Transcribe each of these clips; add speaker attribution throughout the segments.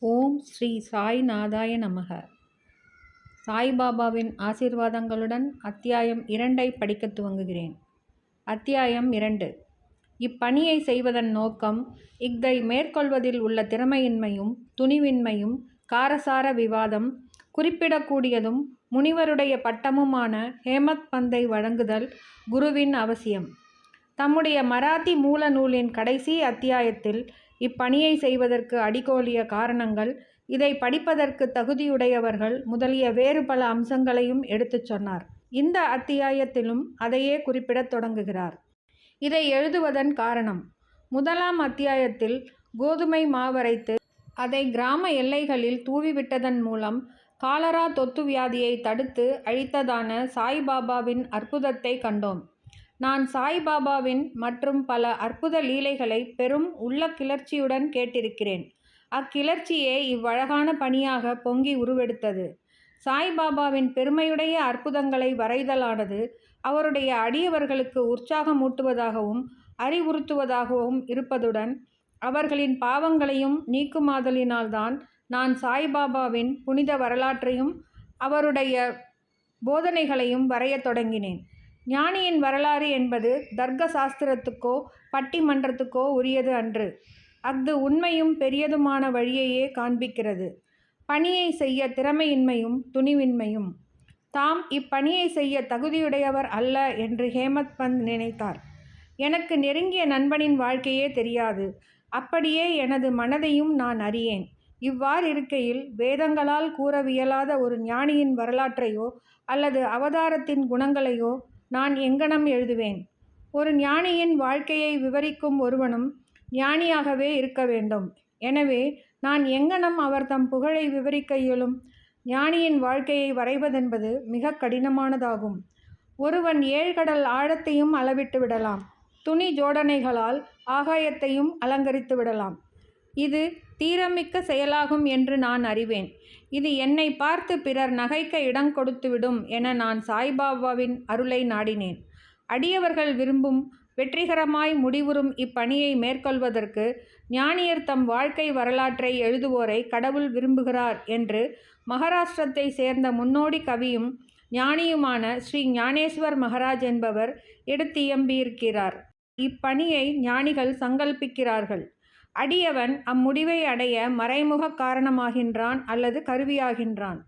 Speaker 1: ஓம் ஸ்ரீ சாய்நாதாய நமக. சாய்பாபாவின் ஆசீர்வாதங்களுடன் அத்தியாயம் 2 படிக்க துவங்குகிறேன். அத்தியாயம் 2. இப்பணியை செய்வதன் நோக்கம் இதை மேற்கொள்வதில் உள்ள திறமையின்மையும் துணிவின்மையும் காரசார விவாதம் குறிப்பிடக்கூடியதும் முனிவருடைய பட்டமுமான ஹேமத் பந்தை வழங்குதல் குருவின் அவசியம். தம்முடைய மராத்தி மூல நூலின் கடைசி அத்தியாயத்தில் இப்பணியை செய்வதற்கு அடிகோலிய காரணங்கள், இதை படிப்பதற்கு தகுதியுடையவர்கள் முதலிய வேறு பல அம்சங்களையும் எடுத்துச் சொன்னார். இந்த அத்தியாயத்திலும் அதையே குறிப்பிடத் தொடங்குகிறார். இதை எழுதுவதன் காரணம், முதலாம் அத்தியாயத்தில் கோதுமை மாவரைத்து அதை கிராம எல்லைகளில் தூவிவிட்டதன் மூலம் காலரா தொத்து வியாதியை தடுத்து அழித்ததான சாய்பாபாவின் அற்புதத்தை கண்டோம். நான் சாய்பாபாவின் மற்றும் பல அற்புத லீலைகளை பெரும் உள்ள கிளர்ச்சியுடன் கேட்டிருக்கிறேன். அக்கிளர்ச்சியே இவ்வழகான பணியாக பொங்கி உருவெடுத்தது. சாய்பாபாவின் பெருமையுடைய அற்புதங்களை வரைதலானது அவருடைய அடியவர்களுக்கு உற்சாகமூட்டுவதாகவும் அறிவுறுத்துவதாகவும் இருப்பதுடன் அவர்களின் பாவங்களையும் நீக்குமாதலினால்தான் நான் சாய்பாபாவின் புனித வரலாற்றையும் அவருடைய போதனைகளையும் வரையத் தொடங்கினேன். ஞானியின் வரலாறு என்பது தர்க்க சாஸ்திரத்துக்கோ பட்டிமன்றத்துக்கோ உரியது அன்று. அஃது உண்மையும் பெரியதுமான வழியையே காண்பிக்கிறது. பணியை செய்ய திறமையின்மையும் துணிவின்மையும். தாம் இப்பணியை செய்ய தகுதியுடையவர் அல்ல என்று ஹேமத் பந்த் நினைத்தார். எனக்கு நெருங்கிய நண்பனின் வாழ்க்கையே தெரியாது. அப்படியே எனது மனதையும் நான் அறியேன். இவ்வாறிருக்கையில் வேதங்களால் கூறவியலாத ஒரு ஞானியின் வரலாற்றையோ அல்லது அவதாரத்தின் குணங்களையோ நான் எங்கனம் எழுதுவேன்? ஒரு ஞானியின் வாழ்க்கையை விவரிக்கும் ஒருவனும் ஞானியாகவே இருக்க வேண்டும். எனவே நான் எங்கனம் அவர் தம் புகழை விவரிக்க இயலும்? ஞானியின் வாழ்க்கையை வரைவதென்பது மிக கடினமானதாகும். ஒருவன் ஏழ்கடல் ஆழத்தையும் அளவிட்டு விடலாம். துணி ஜோடனைகளால் ஆகாயத்தையும் அலங்கரித்து விடலாம். இது தீரமிக்க செயலாகும் என்று நான் அறிவேன். இது என்னை பார்த்து பிறர் நகைக்க இடம் கொடுத்துவிடும் என நான் சாய்பாபாவின் அருளை நாடினேன். அடியவர்கள் விரும்பும் வெற்றிகரமாய் முடிவுறும் இப்பணியை மேற்கொள்வதற்கு ஞானியர் தம் வாழ்க்கை வரலாற்றை எழுதுவோரை கடவுள் விரும்புகிறார் என்று மகாராஷ்டிரத்தை சேர்ந்த முன்னோடி கவியும் ஞானியுமான ஸ்ரீ ஞானேஸ்வர் மகாராஜ் என்பவர் எடுத்தியம்பியிருக்கிறார். இப்பணியை ஞானிகள் சங்கல்பிக்கிறார்கள். அடியவன் அம்முடிவை அடைய மறைமுக காரணமாகின்றான் அல்லது கருவியாகின்றான்.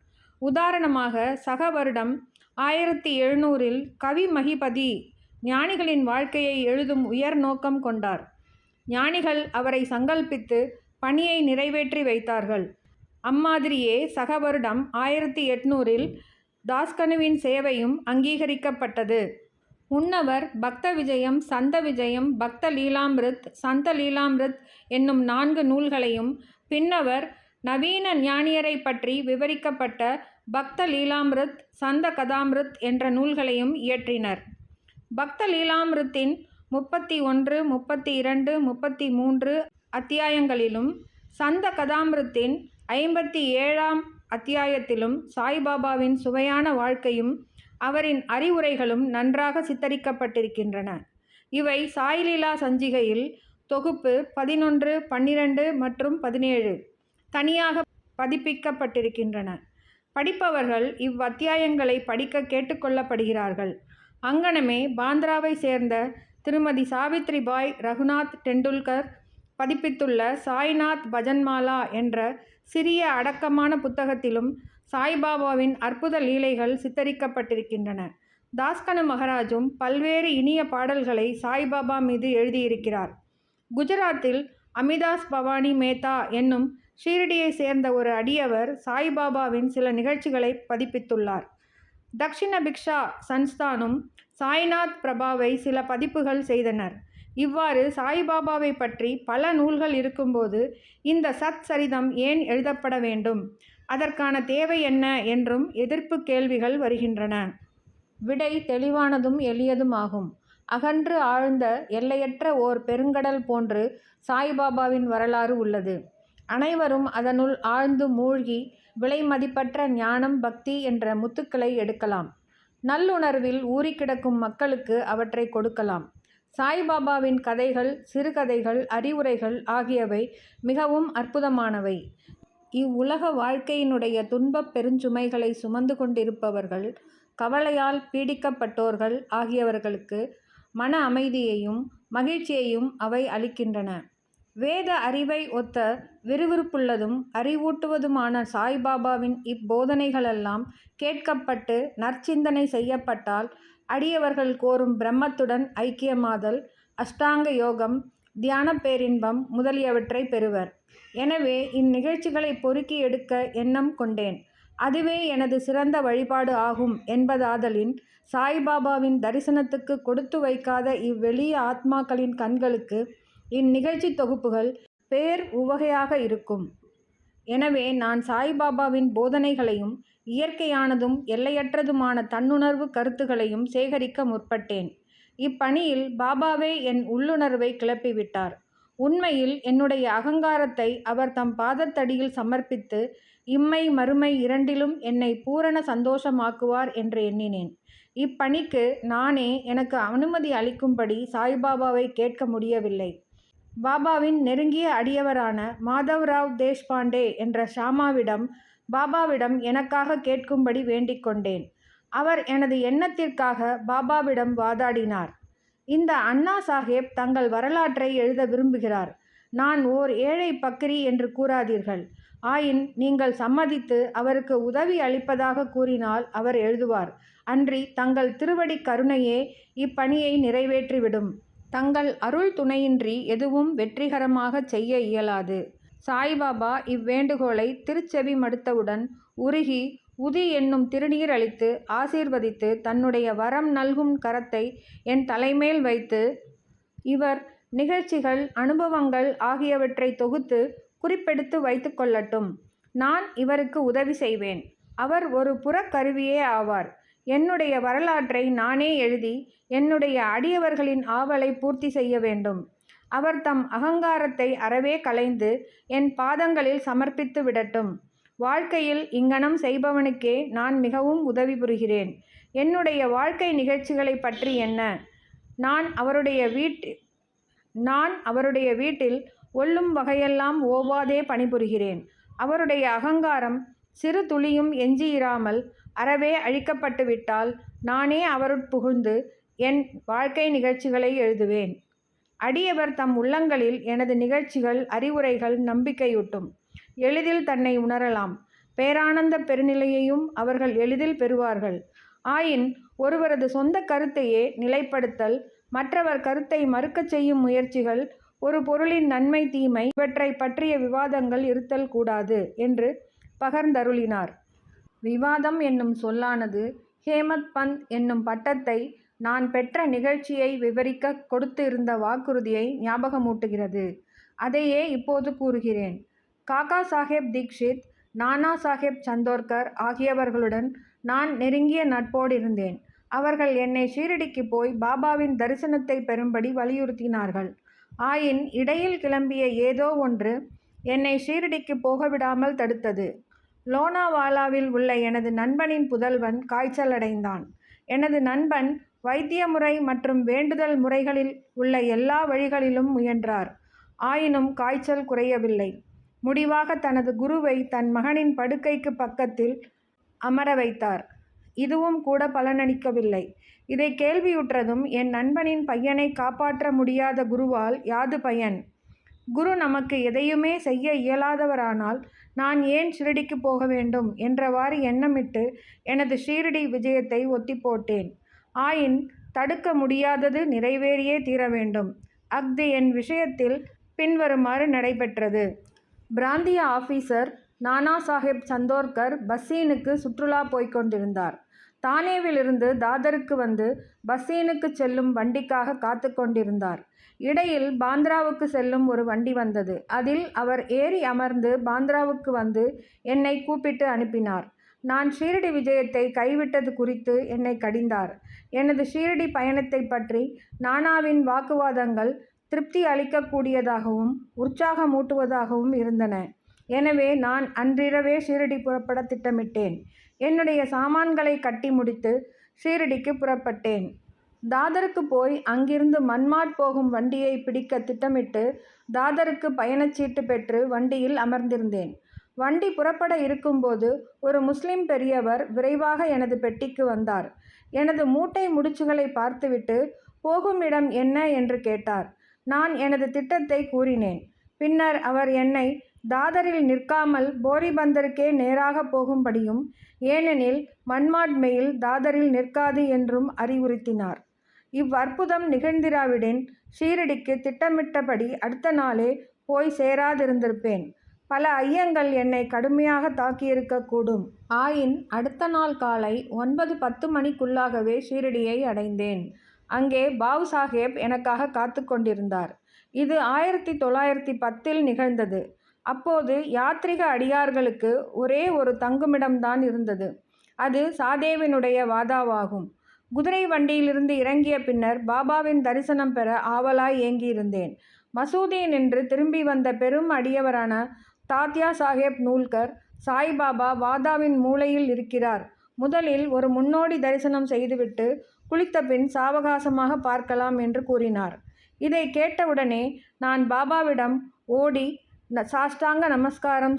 Speaker 1: உதாரணமாக சக வருடம் 1700 கவி மகிபதி ஞானிகளின் வாழ்க்கையை எழுதும் உயர் நோக்கம் கொண்டார். ஞானிகள் அவரை சங்கல்பித்து பணியை நிறைவேற்றி வைத்தார்கள். அம்மாதிரியே சக வருடம் 1800 தாஸ்கனுவின் சேவையும் அங்கீகரிக்கப்பட்டது. முன்னவர் பக்த விஜயம், சந்த விஜயம், பக்த லீலாமிருத், சந்த லீலாமிருத் என்னும் 4 நூல்களையும், பின்னவர் நவீன ஞானியரை பற்றி விவரிக்கப்பட்ட பக்த லீலாமிருத், சந்த கதாமிருத் என்ற நூல்களையும் இயற்றினர். பக்த லீலாமிருத்தின் 31, 32, 33 அத்தியாயங்களிலும் சந்த கதாமிருத்தின் 57ஆம் அத்தியாயத்திலும் சாய்பாபாவின் சுவையான வாழ்க்கையும் அவரின் அறிவுரைகளும் நன்றாக சித்தரிக்கப்பட்டிருக்கின்றன. இவை சாய்லீலா சஞ்சிகையில் தொகுப்பு 11, 12 மற்றும் 17 தனியாக பதிப்பிக்கப்பட்டிருக்கின்றன. படிப்பவர்கள் இவ்வத்தியாயங்களை படிக்க கேட்டுக்கொள்ளப்படுகிறார்கள். அங்கனமே பாந்திராவை சேர்ந்த திருமதி சாவித்ரிபாய் ரகுநாத் டெண்டுல்கர் பதிப்பித்துள்ள சாய்நாத் பஜன்மாலா என்ற சிறிய அடக்கமான புத்தகத்திலும் சாய்பாபாவின் அற்புத லீலைகள் சித்தரிக்கப்பட்டிருக்கின்றன. தாஸ்கனு மகாராஜும் பல்வேறு இனிய பாடல்களை சாய்பாபா மீது எழுதியிருக்கிறார். குஜராத்தில் அமிதாஸ் பவானி மேத்தா என்னும் ஷீரடியை சேர்ந்த ஒரு அடியவர் சாய்பாபாவின் சில நிகழ்ச்சிகளை பதிப்பித்துள்ளார். தக்ஷிண பிக்ஷா சன்ஸ்தானும் சாய்நாத் பிரபாவை சில பதிப்புகள் செய்தனர். இவ்வாறு சாய்பாபாவை பற்றி பல நூல்கள் இருக்கும்போது இந்த சத் சரிதம் ஏன் எழுதப்பட வேண்டும்? அதற்கான தேவை என்ன என்றும் எதிர்ப்பு கேள்விகள் வருகின்றன. விடை தெளிவானதும் எளியதுமாகும். அகன்று ஆழ்ந்த எல்லையற்ற ஓர் பெருங்கடல் போன்று சாய்பாபாவின் வரலாறு உள்ளது. அனைவரும் அதனுள் ஆழ்ந்து மூழ்கி விலை மதிப்பற்ற ஞானம், பக்தி என்ற முத்துக்களை எடுக்கலாம். நல்லுணர்வில் ஊறிக்கிடக்கும் மக்களுக்கு அவற்றை கொடுக்கலாம். சாய்பாபாவின் கதைகள், சிறுகதைகள், அறிவுரைகள் ஆகியவை மிகவும் அற்புதமானவை. இவ்வுலக வாழ்க்கையினுடைய துன்பப் பெருஞ்சுமைகளை சுமந்து கொண்டிருப்பவர்கள், கவலையால் பீடிக்கப்பட்டோர்கள் ஆகியவர்களுக்கு மன அமைதியையும் மகிழ்ச்சியையும் அவை அளிக்கின்றன. வேத அறிவை ஒத்த விறுவிறுப்புள்ளதும் அறிவூட்டுவதுமான சாய்பாபாவின் இப்போதனைகளெல்லாம் கேட்கப்பட்டு நற்சிந்தனை செய்யப்பட்டால் அடியவர்கள் கோரும் பிரம்மத்துடன் ஐக்கியமாதல், அஷ்டாங்க யோகம், தியானப் பேரின்பம் முதலியவற்றை பெறுவர். எனவே இந்நிகழ்ச்சிகளை பொறுக்கி எடுக்க எண்ணம் கொண்டேன். அதுவே எனது சிறந்த வழிபாடு ஆகும் என்பதாதலின் சாய்பாபாவின் தரிசனத்துக்கு கொடுத்து வைக்காத இவ்வெளிய ஆத்மாக்களின் கண்களுக்கு இந்நிகழ்ச்சி தொகுப்புகள் பேர் உவகையாக இருக்கும். எனவே நான் சாய்பாபாவின் போதனைகளையும் இயற்கையானதும் எல்லையற்றதுமான தன்னுணர்வு கருத்துகளையும் சேகரிக்க முற்பட்டேன். இப்பணியில் பாபாவே என் உள்ளுணர்வை கிளப்பிவிட்டார். உண்மையில் என்னுடைய அகங்காரத்தை அவர் தம் பாதத்தடியில் சமர்ப்பித்து இம்மை மறுமை இரண்டிலும் என்னை பூரண சந்தோஷமாக்குவார் என்று எண்ணினேன். இப்பணிக்கு நானே எனக்கு அனுமதி அளிக்கும்படி சாய்பாபாவை கேட்க முடியவில்லை. பாபாவின் நெருங்கிய அடியவரான மாதவ்ராவ் தேஷ்பாண்டே என்ற ஷாமாவிடம் பாபாவிடம் எனக்காக கேட்கும்படி வேண்டிக் கொண்டேன். அவர் எனது எண்ணத்திற்காக பாபாவிடம் வாதாடினார். இந்த அண்ணா சாஹேப் தங்கள் வரலாற்றை எழுத விரும்புகிறார். நான் ஓர் ஏழை பக்கிரி என்று கூறாதீர்கள். ஆயின் நீங்கள் சம்மதித்து அவருக்கு உதவி அளிப்பதாக கூறினால் அவர் எழுதுவார். அன்றி தங்கள் திருவடி கருணையே இப்பணியை நிறைவேற்றிவிடும். தங்கள் அருள் துணையின்றி எதுவும் வெற்றிகரமாகச் செய்ய இயலாது. சாய்பாபா இவ்வேண்டுகோளை திருச்செவி மடுத்தவுடன் உருகி உதி என்னும் திருநீர் அளித்து ஆசீர்வதித்து தன்னுடைய வரம் நல்கும் கரத்தை என் தலைமேல் வைத்து, இவர் நிகழ்ச்சிகள், அனுபவங்கள் ஆகியவற்றை தொகுத்து குறிப்பெடுத்து வைத்து கொள்ளட்டும். நான் இவருக்கு உதவி செய்வேன். அவர் ஒரு புறக்கருவியே ஆவார். என்னுடைய வரலாற்றை நானே எழுதி என்னுடைய அடியவர்களின் ஆவலை பூர்த்தி செய்ய வேண்டும். அவர் தம் அகங்காரத்தை அறவே களைந்து என் பாதங்களில் சமர்ப்பித்து விடட்டும். வாழ்க்கையில் இங்ஙனம் செய்பவனுக்கே நான் மிகவும் உதவி புரிகிறேன். என்னுடைய வாழ்க்கை நிகழ்ச்சிகளை பற்றி என்ன? நான் அவருடைய வீட்டில் ஒல்லும் வகையெல்லாம் ஓவாதே பணிபுரிகிறேன். அவருடைய அகங்காரம் சிறு துளியும் எஞ்சியிராமல் அறவே அழிக்கப்பட்டுவிட்டால் நானே அவருட்புகுந்து என் வாழ்க்கை நிகழ்ச்சிகளை எழுதுவேன். அடியவர் தம் உள்ளங்களில் எனது நிகழ்ச்சிகள், அறிவுரைகள் நம்பிக்கையூட்டும். எளிதில் தன்னை உணரலாம். பேரானந்த பெருநிலையையும் அவர்கள் எளிதில் பெறுவார்கள். ஆயின் ஒருவரது சொந்த கருத்தையே நிலைப்படுத்தல், மற்றவர் கருத்தை மறுக்கச் செய்யும் முயற்சிகள், ஒரு பொருளின் நன்மை தீமை இவற்றை பற்றிய விவாதங்கள் இருத்தல் கூடாது என்று பகர்ந்தருளினார். விவாதம் என்னும் சொல்லானது ஹேமத் பந்த் என்னும் பட்டத்தை நான் பெற்ற நிகழ்ச்சியை விவரிக்க கொடுத்து இருந்த வாக்குறுதியை ஞாபகமூட்டுகிறது. அதையே இப்போது கூறுகிறேன். காக்கா சாஹேப் தீக்ஷித், நானா சாஹேப் சந்தோர்கர் ஆகியவர்களுடன் நான் நெருங்கிய நட்போடிருந்தேன். அவர்கள் என்னை ஷீரடிக்கு போய் பாபாவின் தரிசனத்தை பெறும்படி வலியுறுத்தினார்கள். ஆயின் இடையில் கிளம்பிய ஏதோ ஒன்று என்னை ஷீரடிக்கு போகவிடாமல் தடுத்தது. லோனாவாலாவில் உள்ள எனது நண்பனின் புதல்வன் காய்ச்சலடைந்தான். எனது நண்பன் வைத்திய முறை மற்றும் வேண்டுதல் முறைகளில் உள்ள எல்லா வழிகளிலும் முயன்றார். ஆயினும் காய்ச்சல் குறையவில்லை. முடிவாக தனது குருவை தன் மகனின் படுக்கைக்கு பக்கத்தில் அமர வைத்தார். இதுவும் கூட பலனளிக்கவில்லை. இதை கேள்வியுற்றதும் என் நண்பனின் பையனை காப்பாற்ற முடியாத குருவால் யாது பயன்? குரு நமக்கு எதையுமே செய்ய இயலாதவரானால் நான் ஏன் ஷிரடிக்கு போக வேண்டும் என்றவாறு எண்ணமிட்டு எனது ஷீரடி விஜயத்தை ஒத்தி போட்டேன். ஆயின் தடுக்க முடியாதது நிறைவேறியே தீர வேண்டும். அஃது என் விஷயத்தில் பின்வருமாறு நடைபெற்றது. பிராந்திய ஆபீசர் நானா சாஹேப் சந்தோர்கர் பஸ்ஸீனுக்கு சுற்றுலா போய்கொண்டிருந்தார். தானேவிலிருந்து தாதருக்கு வந்து பஸ்ஸீனுக்கு செல்லும் வண்டிக்காக காத்து கொண்டிருந்தார். இடையில் பாந்த்ராவுக்கு செல்லும் ஒரு வண்டி வந்தது. அதில் அவர் ஏறி அமர்ந்து பாந்த்ராவுக்கு வந்து என்னை கூப்பிட்டு அனுப்பினார். நான் ஷீரடி விஜயத்தை கைவிட்டது குறித்து என்னை கடிந்தார். எனது ஷீரடி பயணத்தை பற்றி நானாவின் வாக்குவாதங்கள் திருப்தி அளிக்கக்கூடியதாகவும் உற்சாகமூட்டுவதாகவும் இருந்தன. எனவே நான் அன்றிரவே ஷீரடி புறப்பட திட்டமிட்டேன். என்னுடைய சாமான்களை கட்டி முடித்து ஷீரடிக்கு புறப்பட்டேன். தாதருக்கு போய் அங்கிருந்து மன்மாட் போகும் வண்டியை பிடிக்க திட்டமிட்டு தாதருக்கு பயணச்சீட்டு பெற்று வண்டியில் அமர்ந்திருந்தேன். வண்டி புறப்பட இருக்கும்போது ஒரு முஸ்லிம் பெரியவர் விரைவாக எனது பெட்டிக்கு வந்தார். எனது மூட்டை முடிச்சுகளை பார்த்துவிட்டு போகும் இடம் என்ன என்று கேட்டார். நான் எனது திட்டத்தை கூறினேன். பின்னர் அவர் என்னை தாதரில் நிற்காமல் போரிபந்தருக்கே நேராக போகும்படியும், ஏனெனில் மன்மாட் மெயில் தாதரில் நிற்காது என்றும் அறிவுறுத்தினார். இவ்வற்புதம் நிகழ்ந்திராவிடின் ஷீரடிக்கு திட்டமிட்டபடி அடுத்த நாளே போய் சேராதிருந்திருப்பேன். பல ஐயங்கள் என்னை கடுமையாக தாக்கியிருக்கக்கூடும். ஆயின் அடுத்த நாள் காலை 9-10 மணிக்குள்ளாகவே ஷீரடியை அடைந்தேன். அங்கே பாவ் சாஹேப் எனக்காக காத்து கொண்டிருந்தார். இது 1910 நிகழ்ந்தது. அப்போது யாத்ரிக அடியார்களுக்கு ஒரே ஒரு தங்குமிடம்தான் இருந்தது. அது சாதேவினுடைய வாதாவாகும். குதிரை வண்டியிலிருந்து இறங்கிய பின்னர் பாபாவின் தரிசனம் பெற ஆவலாய் ஏங்கியிருந்தேன். மசூதி நின்று திரும்பி வந்த பெரும் அடியவரான தாத்யா சாஹேப் நூல்கர், சாய்பாபா வாதாவின் மூலையில் இருக்கிறார். முதலில் ஒரு முன்னோடி தரிசனம் செய்துவிட்டு குளித்த பின் சாவகாசமாக பார்க்கலாம் என்று கூறினார். இதை கேட்டவுடனே நான் பாபாவிடம் ஓடி சாஷ்டாங்க நமஸ்காரம்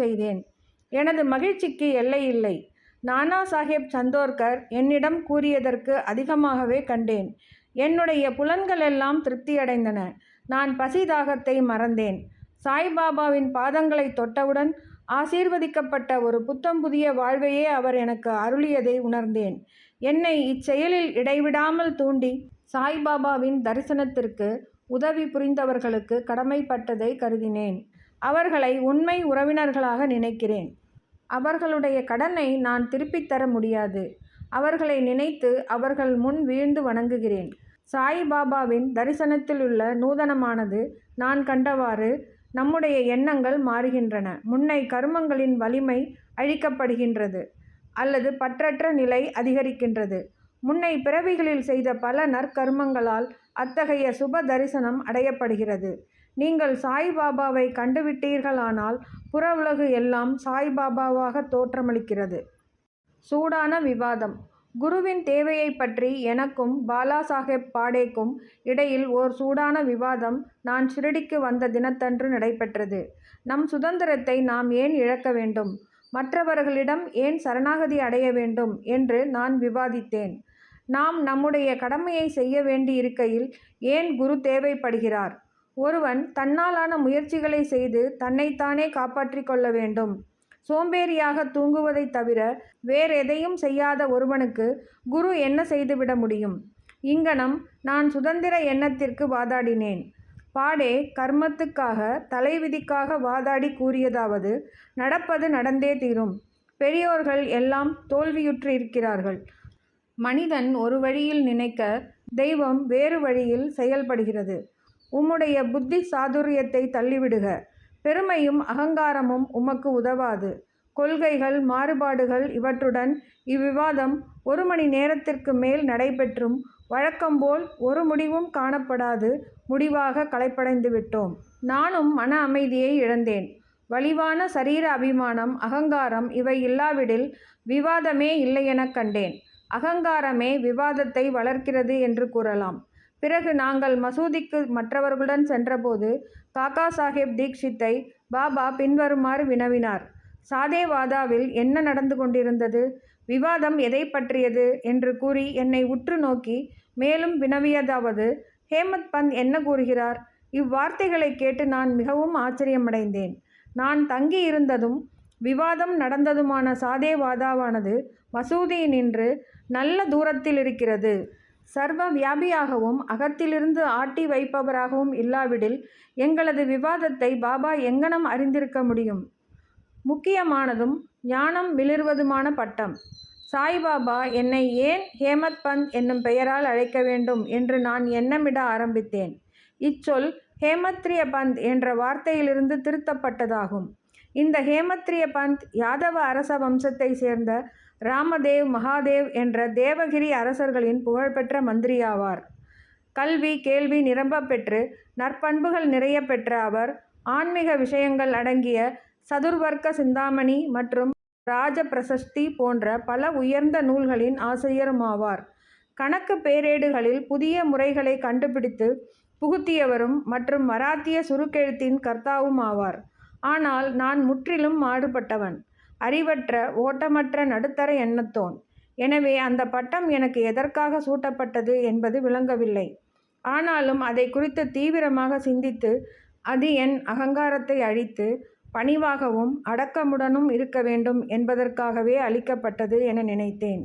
Speaker 1: செய்தேன். எனது மகிழ்ச்சிக்கு எல்லையில்லை. நானா சாஹேப் சந்தோர்கர் என்னிடம் கூறியதற்கு அதிகமாகவே கண்டேன். என்னுடைய புலன்களெல்லாம் திருப்தியடைந்தன. நான் பசி தாகத்தை மறந்தேன். சாய்பாபாவின் பாதங்களை தொட்டவுடன் ஆசீர்வதிக்கப்பட்ட ஒரு புத்தம் புதிய வாழ்வையே அவர் எனக்கு அருளியதை உணர்ந்தேன். என்னை இச்செயலில் இடைவிடாமல் தூண்டி சாய்பாபாவின் தரிசனத்திற்கு உதவி புரிந்தவர்களுக்கு கடமைப்பட்டதை கருதினேன். அவர்களை உண்மை உறவினர்களாக நினைக்கிறேன். அவர்களுடைய கடனை நான் திருப்பித் தர முடியாது. அவர்களை நினைத்து அவர்கள் முன் வீழ்ந்து வணங்குகிறேன். சாய்பாபாவின் தரிசனத்திலுள்ள நூதனமானது நான் கண்டவாறு நம்முடைய எண்ணங்கள் மாறுகின்றன. முன்னை கர்மங்களின் வலிமை அழிக்கப்படுகின்றது அல்லது பற்றற்ற நிலை அதிகரிக்கின்றது. முன்னை பிறவிகளில் செய்த பல நற்கர்மங்களால் அத்தகைய சுப தரிசனம் அடையப்படுகிறது. நீங்கள் சாய்பாபாவை கண்டுவிட்டீர்களானால் புற உலகு எல்லாம் சாய்பாபாவாக தோற்றமளிக்கிறது. சூடான விவாதம். குருவின் தேவையை பற்றி எனக்கும் பாலா சாஹேப் பாடேக்கும் இடையில் ஓர் சூடான விவாதம் நான் ஷிரடிக்கு வந்த தினத்தன்று நடைபெற்றது. நம் சுதந்திரத்தை நாம் ஏன் இழக்க வேண்டும், மற்றவர்களிடம் ஏன் சரணாகதி அடைய வேண்டும் என்று நான் விவாதித்தேன். நாம் நம்முடைய கடமையை செய்ய வேண்டியிருக்கையில் ஏன் குரு தேவைப்படுகிறார்? ஒருவன் தன்னாலான முயற்சிகளை செய்து தன்னைத்தானே காப்பாற்றி கொள்ள வேண்டும். சோம்பேறியாக தூங்குவதை தவிர வேறெதையும் செய்யாத ஒருவனுக்கு குரு என்ன செய்துவிட முடியும்? இங்கனம் நான் சுதந்திர எண்ணத்திற்கு வாதாடினேன். பாடே கர்மத்துக்காக தலைவிதிக்காக வாதாடி கூறியதாவது, நடப்பது நடந்தே தீரும். பெரியோர்கள் எல்லாம் தோல்வியுற்று இருக்கிறார்கள். மனிதன் ஒரு வழியில் நினைக்க, தெய்வம் வேறு வழியில் செயல்படுகிறது. உம்முடைய புத்தி சாதுரியத்தை தள்ளிவிடுக. பெருமையும் அகங்காரமும் உமக்கு உதவாது. கொள்கைகள் மாறுபாடுகள் இவற்றுடன் இவ்விவாதம் 1 மணி நேரத்திற்கு மேல் நடைபெற்றும் வழக்கம்போல் ஒரு முடிவும் காணப்படாது முடிவாக களைப்படைந்து விட்டோம். நானும் மன அமைதியை இழந்தேன். வலிவான சரீர அபிமானம், அகங்காரம் இவை இல்லாவிடில் விவாதமே இல்லையெனக் கண்டேன். அகங்காரமே விவாதத்தை வளர்க்கிறது என்று கூறலாம். பிறகு நாங்கள் மசூதிக்கு மற்றவர்களுடன் சென்றபோது காக்கா சாஹேப் தீக்ஷித்தை பாபா பின்வருமாறு வினவினார். சாதேவாதாவில் என்ன நடந்து கொண்டிருந்தது, விவாதம் எதை பற்றியது என்று கூறி என்னை உற்று நோக்கி மேலும் வினவியதாவது, ஹேமத் பந்த் என்ன கூறுகிறார்? இவ்வார்த்தைகளை கேட்டு நான் மிகவும் ஆச்சரியமடைந்தேன். நான் தங்கி இருந்ததும் விவாதம் நடந்ததுமான சாதேவாதாவானது மசூதியினின்று நல்ல தூரத்தில் இருக்கிறது. சர்வ வியாபியாகவும் அகத்திலிருந்து ஆட்டி வைப்பவராகவும் இல்லாவிடில் எங்களது விவாதத்தை பாபா எங்கனம் அறிந்திருக்க முடியும்? முக்கியமானதும் ஞானம் மிளிர்வதுமான பட்டம். சாய்பாபா என்னை ஏன் ஹேமத் பந்த் என்னும் பெயரால் அழைக்க வேண்டும் என்று நான் எண்ணமிட ஆரம்பித்தேன். இச்சொல் ஹேமத்ரிய பந்த் என்ற வார்த்தையிலிருந்து திருத்தப்பட்டதாகும். இந்த ஹேமத்ரிய பந்த் யாதவ அரச வம்சத்தை சேர்ந்த ராமதேவ் மகாதேவ் என்ற தேவகிரி அரசர்களின் புகழ்பெற்ற மந்திரியாவார். கல்வி கேள்வி நிரம்ப பெற்று நற்பண்புகள் நிறைய பெற்ற அவர் ஆன்மீக விஷயங்கள் அடங்கிய சதுர்வர்க்க சிந்தாமணி மற்றும் ராஜ பிரசஸ்தி போன்ற பல உயர்ந்த நூல்களின் ஆசிரியருமாவார். கணக்கு பேரேடுகளில் புதிய முறைகளை கண்டுபிடித்து புகுத்தியவரும் மற்றும் மராத்திய சுருக்கெழுத்தின் கர்த்தாவும் ஆவார். ஆனால் நான் முற்றிலும் மாறுபட்டவன், அறிவற்ற, ஓட்டமற்ற நடுத்தர எண்ணத்தோன். எனவே அந்த பட்டம் எனக்கு எதற்காக சூட்டப்பட்டது என்பது விளங்கவில்லை. ஆனாலும் அதை குறித்து தீவிரமாக சிந்தித்து அது என் அகங்காரத்தை அழித்து பணிவாகவும் அடக்கமுடனும் இருக்க வேண்டும் என்பதற்காகவே அளிக்கப்பட்டது என நினைத்தேன்.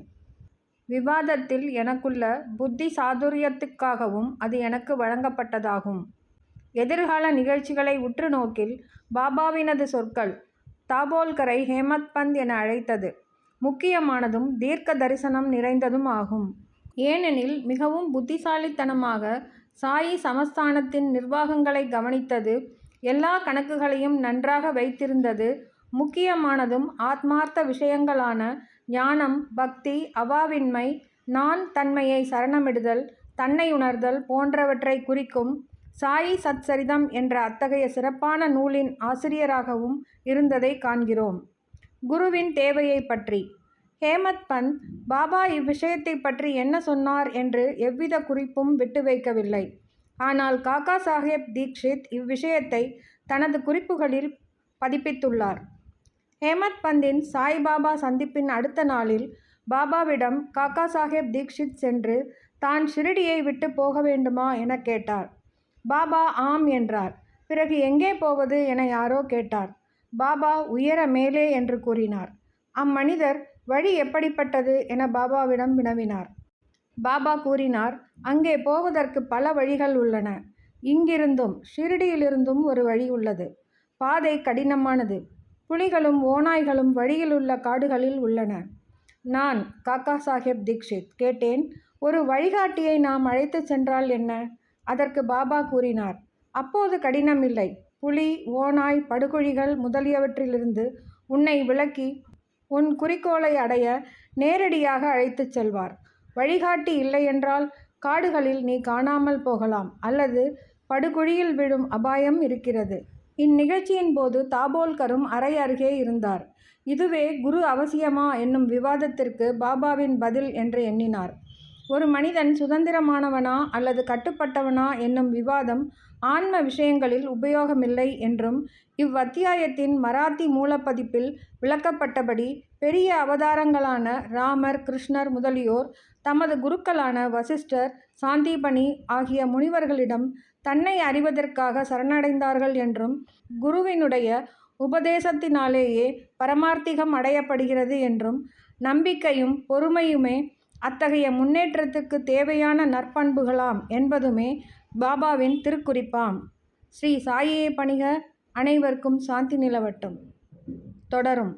Speaker 1: விவாதத்தில் எனக்குள்ள புத்தி சாதுரியத்துக்காகவும் அது எனக்கு வழங்கப்பட்டதாகும். எதிர்கால நிகழ்ச்சிகளை உற்று நோக்கில் பாபாவினது சொற்கள் தாபோல்கரை ஹேமத் பந்த் என அழைத்தது முக்கியமானதும் தீர்க்க தரிசனம் நிறைந்ததும் ஆகும். ஏனெனில் மிகவும் புத்திசாலித்தனமாக சாயி சமஸ்தானத்தின் நிர்வாகங்களை கவனித்தது, எல்லா கணக்குகளையும் நன்றாக வைத்திருந்தது, முக்கியமானதும் ஆத்மார்த்த விஷயங்களான ஞானம், பக்தி, அவாவின்மை, நான் தன்மையை சரணமிடுதல், தன்னை உணர்தல் போன்றவற்றை குறிக்கும் சாயி சத்சரிதம் என்ற அத்தகைய சிறப்பான நூலின் ஆசிரியராகவும் இருந்ததை காண்கிறோம். குருவின் தேவையை பற்றி ஹேமத் பந்த் பாபா இவ்விஷயத்தை பற்றி என்ன சொன்னார் என்று எவ்வித குறிப்பும் விட்டு வைக்கவில்லை. ஆனால் காக்கா சாஹேப் தீக்ஷித் இவ்விஷயத்தை தனது குறிப்புகளில் பதிப்பித்துள்ளார். ஹேமத் பந்தின் சாய்பாபா சந்திப்பின் அடுத்த நாளில் பாபாவிடம் காக்கா சாஹேப் தீக்ஷித் சென்று தான் ஷிரடியை விட்டு போக வேண்டுமா என கேட்டார். பாபா ஆம் என்றார். பிறகு எங்கே போவது என யாரோ கேட்டார். பாபா உயர மேலே என்று கூறினார். அம்மனிதர் வழி எப்படிப்பட்டது என பாபாவிடம் வினவினார். பாபா கூறினார், அங்கே போவதற்கு பல வழிகள் உள்ளன. இங்கிருந்தும் ஷிரடியிலிருந்தும் ஒரு வழி உள்ளது. பாதை கடினமானது. புலிகளும் ஓநாய்களும் வழியிலுள்ள காடுகளில் உள்ளன. நான் காக்கா சாஹேப் தீக்ஷித் கேட்டேன், ஒரு வழிகாட்டியை நாம் அழைத்து சென்றால் என்ன? அதற்கு பாபா கூறினார், அப்போது கடினமில்லை. புலி, ஓநாய், படுகுழிகள் முதலியவற்றிலிருந்து உன்னை விலக்கி உன் குறிக்கோளை அடைய நேரடியாக அழைத்துச் செல்வார். வழிகாட்டி இல்லையென்றால் காடுகளில் நீ காணாமல் போகலாம் அல்லது படுகுழியில் விழும் அபாயம் இருக்கிறது. இந்நிகழ்ச்சியின் போது தாபோல்கரும் அறை அருகே இருந்தார். இதுவே குரு அவசியமா என்னும் விவாதத்திற்கு பாபாவின் பதில் என்று எண்ணினார். ஒரு மனிதன் சுதந்திரமானவனா அல்லது கட்டுப்பட்டவனா என்னும் விவாதம் ஆன்ம விஷயங்களில் உபயோகமில்லை என்றும் இவ்வத்தியாயத்தின் மராத்தி மூலப்பதிப்பில் விளக்கப்பட்டபடி பெரிய அவதாரங்களான ராமர், கிருஷ்ணர் முதலியோர் தமது குருக்களான வசிஷ்டர், சாந்தீபனி ஆகிய முனிவர்களிடம் தன்னை அறிவதற்காக சரணடைந்தார்கள் என்றும் குருவினுடைய உபதேசத்தினாலேயே பரமார்த்திகம் அடையப்படுகிறது என்றும் நம்பிக்கையும் பொறுமையுமே அத்தகைய முன்னேற்றத்துக்கு தேவையான நற்பண்புகளாம் என்பதுமே பாபாவின் திருக்குறிப்பாம். ஸ்ரீ சாயியை பணிக. அனைவருக்கும் சாந்தி நிலவட்டும். தொடரும்.